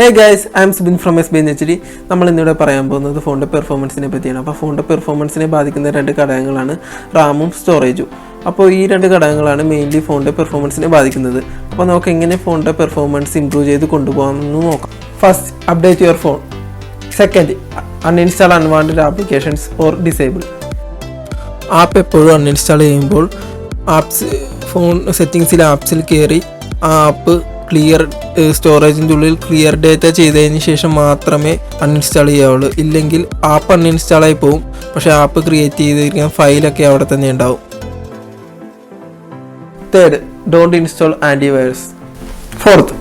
Hey guys, I am Subin from SBNHD. നമ്മൾ ഇന്നിവിടെ പറയാൻ പോകുന്നത് ഫോണിന്റെ പെർഫോമൻസിനെ പറ്റിയാണ്. അപ്പോൾ ഫോണിന്റെ പെർഫോമൻസിനെ ബാധിക്കുന്ന രണ്ട് ഘടകങ്ങളാണ് റാമും സ്റ്റോറേജും. അപ്പോൾ ഈ രണ്ട് ഘടകങ്ങളാണ് മെയിൻലി ഫോണിന്റെ പെർഫോമൻസിനെ ബാധിക്കുന്നത്. അപ്പോൾ നമുക്ക് എങ്ങനെ ഫോണിന്റെ പെർഫോമൻസ് ഇംപ്രൂവ് ചെയ്ത് കൊണ്ടുപോകാമെന്ന് നോക്കാം. First, update your phone. Second, uninstall unwanted applications or disable. App എപ്പോഴും അൺഇൻസ്റ്റാൾ ചെയ്യുമ്പോൾ ഫോൺ സെറ്റിംഗ്സിൽ ആപ്സിൽ കയറി ആ ആപ്പ് ക്ലിയർ സ്റ്റോറേജിൻ്റെ ഉള്ളിൽ ക്ലിയർ ഡേറ്റ ചെയ്തതിന് ശേഷം മാത്രമേ അൺഇൻസ്റ്റാൾ ചെയ്യാവുള്ളൂ. ഇല്ലെങ്കിൽ ആപ്പ് അൺഇൻസ്റ്റാൾ ആയി പോകും, പക്ഷേ ആപ്പ് ക്രിയേറ്റ് ചെയ്തിരിക്കുന്ന ഫയലൊക്കെ അവിടെ തന്നെ ഉണ്ടാവും. Third, don't install antivirus. Fourth,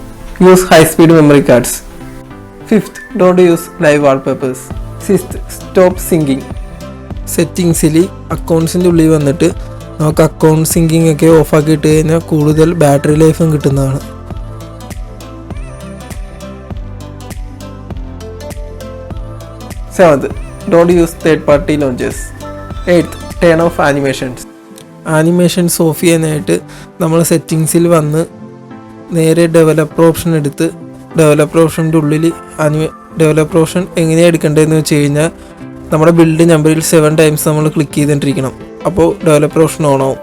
use high speed memory cards. Fifth, don't use live wallpapers. Sixth, stop syncing. സെറ്റിങ്സിൽ അക്കൗണ്ട്സിൻ്റെ ഉള്ളിൽ വന്നിട്ട് നമുക്ക് അക്കൗണ്ട് സിങ്കിങ് ഒക്കെ ഓഫാക്കി ഇട്ട് കഴിഞ്ഞാൽ കൂടുതൽ ബാറ്ററി ലൈഫും കിട്ടുന്നതാണ്. Seventh, don't use third-party launchers. Eighth, turn off animations. Animations of ചെയ്യാനായിട്ട് നമ്മൾ സെറ്റിങ്സിൽ വന്ന് നേരെ ഡെവലപ്പർ ഓപ്ഷൻ എടുത്ത് ഡെവലപ്പർ ഓപ്ഷൻ്റെ ഉള്ളിൽ ഡെവലപ്പർ ഓപ്ഷൻ എങ്ങനെയാണ് എടുക്കേണ്ടതെന്ന് വെച്ച് കഴിഞ്ഞാൽ നമ്മുടെ ബിൽഡ് നമ്പറിൽ 7 ടൈംസ് നമ്മൾ ക്ലിക്ക് ചെയ്തിട്ടിരിക്കണം. അപ്പോൾ ഡെവലപ്പർ ഓപ്ഷൻ ഓൺ ആവും.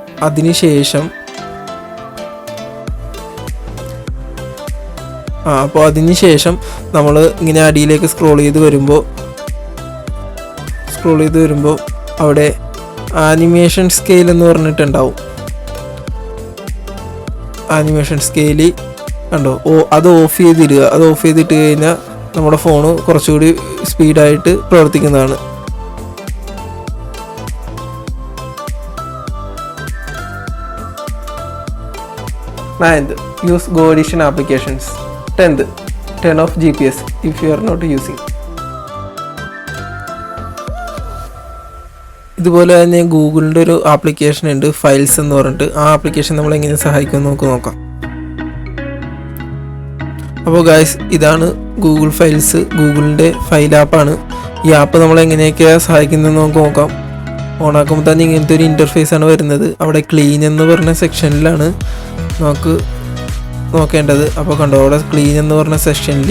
അതിനുശേഷം നമ്മൾ ഇങ്ങനെ അടിയിലേക്ക് സ്ക്രോൾ ചെയ്ത് വരുമ്പോൾ അവിടെ ആനിമേഷൻ സ്കെയിൽ എന്ന് പറഞ്ഞിട്ടുണ്ടാവും. ആനിമേഷൻ സ്കെയിൽ കണ്ടോ, അത് ഓഫ് ചെയ്തിടുക. അത് ഓഫ് ചെയ്തിട്ട് കഴിഞ്ഞാൽ നമ്മുടെ ഫോണ് കുറച്ചുകൂടി സ്പീഡായിട്ട് പ്രവർത്തിക്കുന്നതാണ്. Ninth, use Go Edition applications. 10th, turn off GPS if you are not using. ഇതുപോലെ തന്നെ ഗൂഗിളിൻ്റെ ഒരു ആപ്ലിക്കേഷൻ ഉണ്ട്, ഫയൽസ് എന്ന് പറഞ്ഞിട്ട്. ആ ആപ്ലിക്കേഷൻ നമ്മൾ എങ്ങനെ സഹായിക്കുമെന്ന് നമുക്ക് നോക്കാം. അപ്പോൾ ഗായ്സ്, ഇതാണ് ഗൂഗിൾ ഫയൽസ്, ഗൂഗിളിൻ്റെ ഫയൽ ആപ്പാണ്. ഈ ആപ്പ് നമ്മൾ എങ്ങനെയൊക്കെയാണ് സഹായിക്കുന്നതെന്ന് നമുക്ക് നോക്കാം. ഓണാക്കുമ്പോൾ തന്നെ ഇങ്ങനത്തെ ഒരു ഇൻ്റർഫേസ് ആണ് വരുന്നത്. അവിടെ ക്ലീൻ എന്ന് പറഞ്ഞ സെക്ഷനിലാണ് നമുക്ക് നോക്കേണ്ടത്. അപ്പോൾ കണ്ടോ, അവിടെ ക്ലീൻ എന്ന് പറഞ്ഞ സെക്ഷനിൽ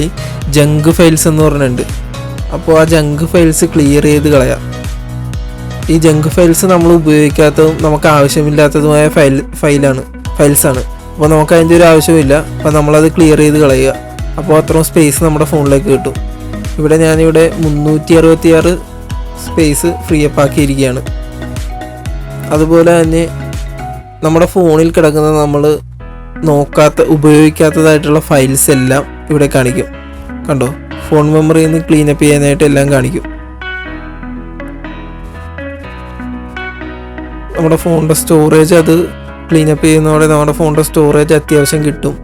ജങ്ക് ഫയൽസ് എന്ന് പറഞ്ഞിട്ടുണ്ട്. അപ്പോൾ ആ ജങ്ക് ഫയൽസ് ക്ലിയർ ചെയ്ത് കളയാം. ഈ ജങ്ക് ഫയൽസ് നമ്മൾ ഉപയോഗിക്കാത്തതും നമുക്ക് ആവശ്യമില്ലാത്തതുമായ ഫയൽസാണ്. അപ്പോൾ നമുക്ക് അതിൻ്റെ ഒരു ആവശ്യമില്ല. അപ്പോൾ നമ്മളത് ക്ലിയർ ചെയ്ത് കളയുക. അപ്പോൾ അത്രയും സ്പേസ് നമ്മുടെ ഫോണിലേക്ക് കിട്ടും. ഞാനിവിടെ 366 സ്പേസ് ഫ്രീ അപ്പ് ആക്കിയിരിക്കുകയാണ്. അതുപോലെ തന്നെ നമ്മുടെ ഫോണിൽ കിടക്കുന്ന നമ്മൾ ഉപയോഗിക്കാത്തതായിട്ടുള്ള ഫയൽസ് എല്ലാം ഇവിടെ കാണിക്കും. കണ്ടോ, ഫോൺ മെമ്മറിയിൽ നിന്ന് ക്ലീനപ്പ് ചെയ്യാനായിട്ട് എല്ലാം കാണിക്കും. നമ്മുടെ ഫോണിൻ്റെ സ്റ്റോറേജ് അത് ക്ലീനപ്പ് ചെയ്യുന്നതോടെ നമ്മുടെ ഫോണിൻ്റെ സ്റ്റോറേജ് അത്യാവശ്യം കിട്ടും.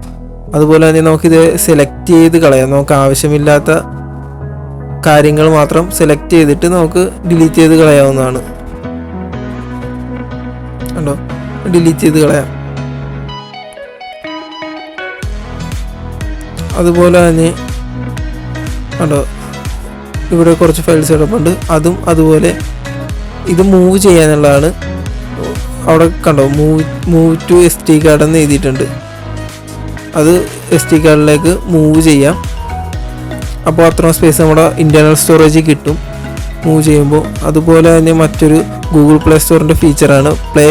അതുപോലെ തന്നെ നമുക്കിത് സെലക്ട് ചെയ്ത് കളയാം. നമുക്ക് ആവശ്യമില്ലാത്ത കാര്യങ്ങൾ മാത്രം സെലക്ട് ചെയ്തിട്ട് നമുക്ക് ഡിലീറ്റ് ചെയ്ത് കളയാവുന്നതാണ്. കണ്ടോ, ഡിലീറ്റ് ചെയ്ത് കളയാം. അതുപോലെ തന്നെ കണ്ടോ, ഇവിടെ കുറച്ച് ഫയൽസ് കിടപ്പുണ്ട്. അതുപോലെ ഇത് മൂവ് ചെയ്യാനുള്ളതാണ്. അവിടെ കണ്ടോ, മൂവ് ടു SD കാർഡ് എന്ന് എഴുതിയിട്ടുണ്ട്. അത് SD കാർഡിലേക്ക് മൂവ് ചെയ്യാം. അപ്പോൾ അത്രയും സ്പേസ് നമ്മുടെ ഇൻറ്റേർണൽ സ്റ്റോറേജിൽ കിട്ടും മൂവ് ചെയ്യുമ്പോൾ. അതുപോലെ തന്നെ മറ്റൊരു ഗൂഗിൾ പ്ലേ സ്റ്റോറിൻ്റെ ഫീച്ചറാണ് പ്ലേ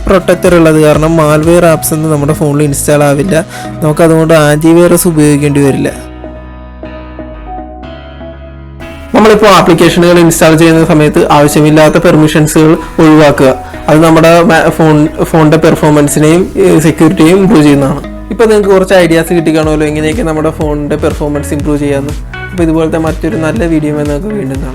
പ്രൊട്ടക്ടർ ഉള്ളത് കാരണം മാൽവെയർ ആപ്സ് ഒന്നും നമ്മുടെ ഫോണിൽ ഇൻസ്റ്റാൾ ആവില്ല. നമുക്കതുകൊണ്ട് ആൻറ്റിവൈറസ് ഉപയോഗിക്കേണ്ടി വരില്ല. നമ്മളിപ്പോൾ ആപ്ലിക്കേഷനുകൾ ഇൻസ്റ്റാൾ ചെയ്യുന്ന സമയത്ത് ആവശ്യമില്ലാത്ത പെർമിഷൻസുകൾ ഒഴിവാക്കുക. അത് നമ്മുടെ ഫോണിൻ്റെ പെർഫോമൻസിനെയും സെക്യൂരിറ്റിയെയും ഇംപ്രൂവ് ചെയ്യുന്നതാണ്. ഇപ്പോൾ നിങ്ങൾക്ക് കുറച്ച് ഐഡിയാസ് കിട്ടിക്കാണല്ലോ എങ്ങനെയൊക്കെ നമ്മുടെ ഫോണിൻ്റെ പെർഫോമൻസ് ഇംപ്രൂവ് ചെയ്യാമെന്ന്. അപ്പോൾ ഇതുപോലത്തെ മറ്റൊരു നല്ല വീഡിയോ നമുക്ക് വീണ്ടും കാണാം.